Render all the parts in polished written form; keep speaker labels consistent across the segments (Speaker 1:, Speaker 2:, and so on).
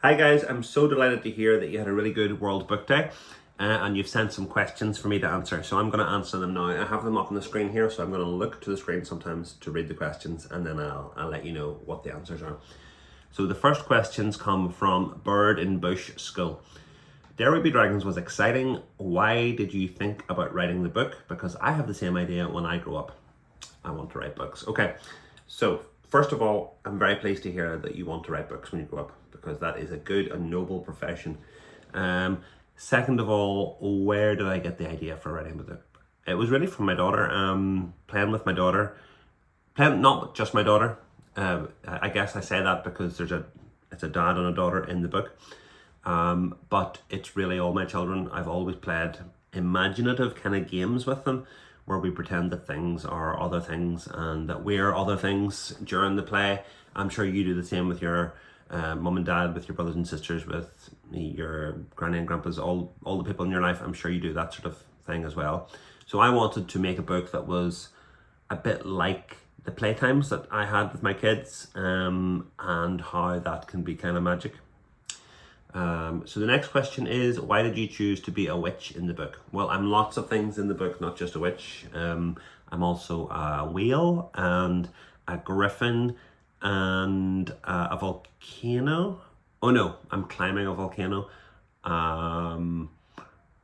Speaker 1: Hi guys, I'm so delighted to hear that you had a really good World Book Day and you've sent some questions for me to answer. So I'm going to answer them now. I have them up on the screen here, so I'm going to look to the screen sometimes to read the questions and then I'll let you know what the answers are. So the first questions come from Bird in Bush School. There Will Be Dragons was exciting. Why did you think about writing the book? Because I have the same idea when I grow up. I want to write books. Okay, so first of all, I'm very pleased to hear that you want to write books when you grow up, because that is a good and noble profession. Second of all, where did I get the idea for writing the book? It was really from my daughter, playing with my daughter, playing not just my daughter. I guess I say that because it's a dad and a daughter in the book, but it's really all my children. I've always played imaginative kind of games with them, where we pretend that things are other things and that we're other things during the play. I'm sure you do the same with your mum and dad, with your brothers and sisters, with your granny and grandpas, all the people in your life. I'm sure you do that sort of thing as well. So I wanted to make a book that was a bit like the playtimes that I had with my kids, and how that can be kind of magic. So the next question is, why did you choose to be a witch in the book? Well, I'm lots of things in the book, not just a witch. I'm also a whale and a griffin and a volcano. Oh no, I'm climbing a volcano. And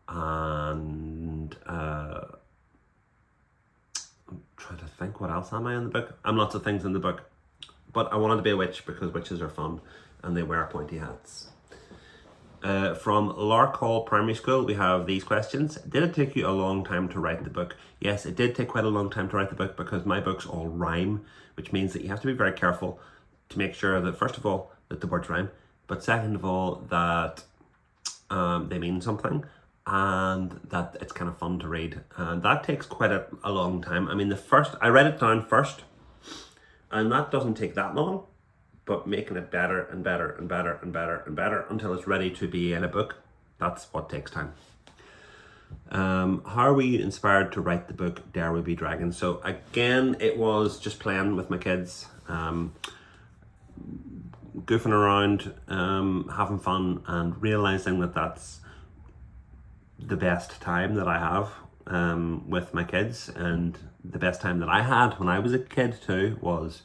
Speaker 1: I'm trying to think, what else am I in the book? I'm lots of things in the book. But I wanted to be a witch because witches are fun and they wear pointy hats. From Lark Hall Primary School, we have these questions. Did it take you a long time to write the book? Yes, it did take quite a long time to write the book because my books all rhyme, which means that you have to be very careful to make sure that, first of all, that the words rhyme, but second of all, that they mean something and that it's kind of fun to read. And that takes quite a long time. I mean, I read it down first, and that doesn't take that long, but making it better and better and better and better and better until it's ready to be in a book, that's what takes time. How were you inspired to write the book There Will Be Dragons? So again, it was just playing with my kids, goofing around, having fun, and realizing that that's the best time that I have with my kids. And the best time that I had when I was a kid too was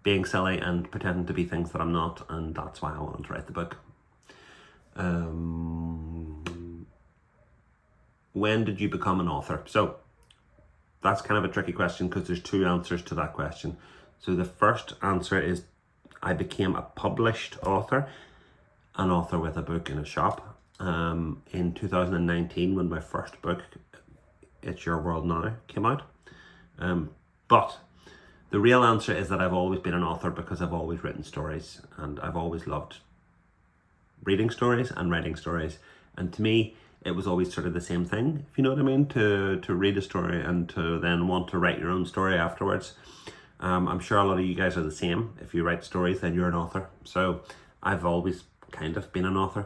Speaker 1: being silly and pretending to be things that I'm not, and that's why I wanted to write the book. When did you become an author? So that's kind of a tricky question because there's two answers to that question. So the first answer is I became a published author, an author with a book in a shop, in 2019 when my first book, It's Your World Now, came out. But the real answer is that I've always been an author because I've always written stories, and I've always loved reading stories and writing stories. And to me, it was always sort of the same thing, if you know what I mean, to read a story and to then want to write your own story afterwards. I'm sure a lot of you guys are the same. If you write stories, then you're an author. So I've always kind of been an author.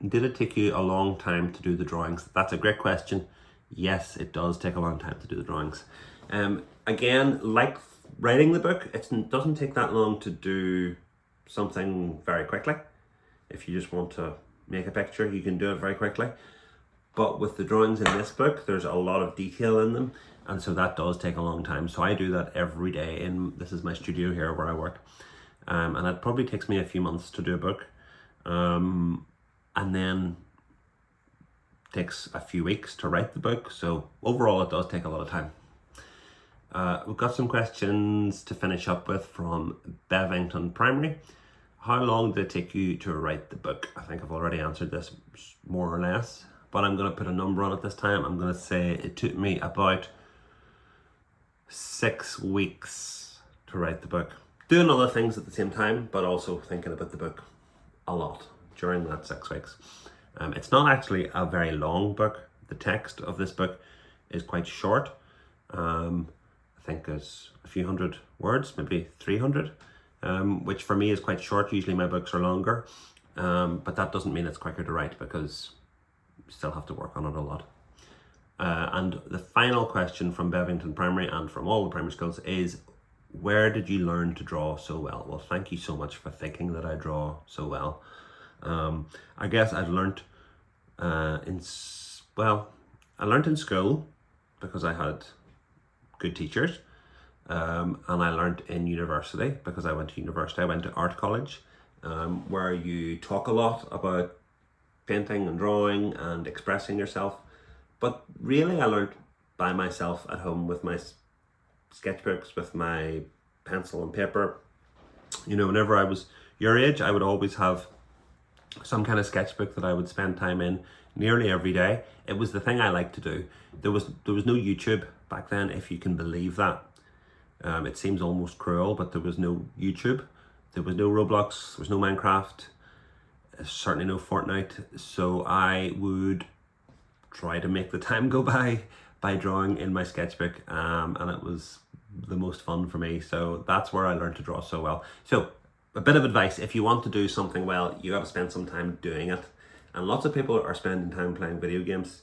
Speaker 1: Did it take you a long time to do the drawings? That's a great question. Yes, it does take a long time to do the drawings. Again, like writing the book, it doesn't take that long to do something very quickly. If you just want to make a picture, you can do it very quickly. But with the drawings in this book, there's a lot of detail in them, and so that does take a long time. So I do that every day. This is my studio here where I work, and it probably takes me a few months to do a book, and then takes a few weeks to write the book. So overall, it does take a lot of time. We've got some questions to finish up with from Bevington Primary. How long did it take you to write the book? I think I've already answered this more or less, but I'm going to put a number on it this time. I'm going to say it took me about 6 weeks to write the book. Doing other things at the same time, but also thinking about the book a lot during that 6 weeks. It's not actually a very long book. The text of this book is quite short. I think there's a few hundred words, maybe 300, which for me is quite short. Usually my books are longer, but that doesn't mean it's quicker to write because you still have to work on it a lot. And the final question from Bevington Primary and from all the primary schools is, where did you learn to draw so well? Well, thank you so much for thinking that I draw so well. I guess I learned I learned in school because I had good teachers, and I learned in university because I went to university. I went to art college, where you talk a lot about painting and drawing and expressing yourself. But really, I learned by myself at home with my sketchbooks, with my pencil and paper. You know, whenever I was your age, I would always have some kind of sketchbook that I would spend time in nearly every day. It was the thing I liked to do. There was no YouTube back then, if you can believe that. It seems almost cruel, but there was no YouTube. There was no Roblox. There was no Minecraft. Certainly no Fortnite. So I would try to make the time go by drawing in my sketchbook, and it was the most fun for me. So that's where I learned to draw so well. So a bit of advice: if you want to do something well, you got to spend some time doing it. And lots of people are spending time playing video games.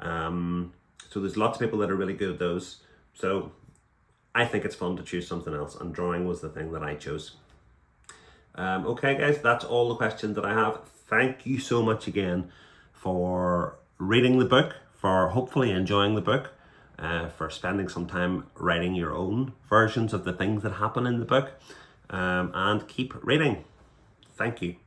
Speaker 1: So there's lots of people that are really good at those. So I think it's fun to choose something else, and drawing was the thing that I chose. Okay, guys, that's all the questions that I have. Thank you so much again for reading the book, for hopefully enjoying the book, for spending some time writing your own versions of the things that happen in the book, and keep reading. Thank you.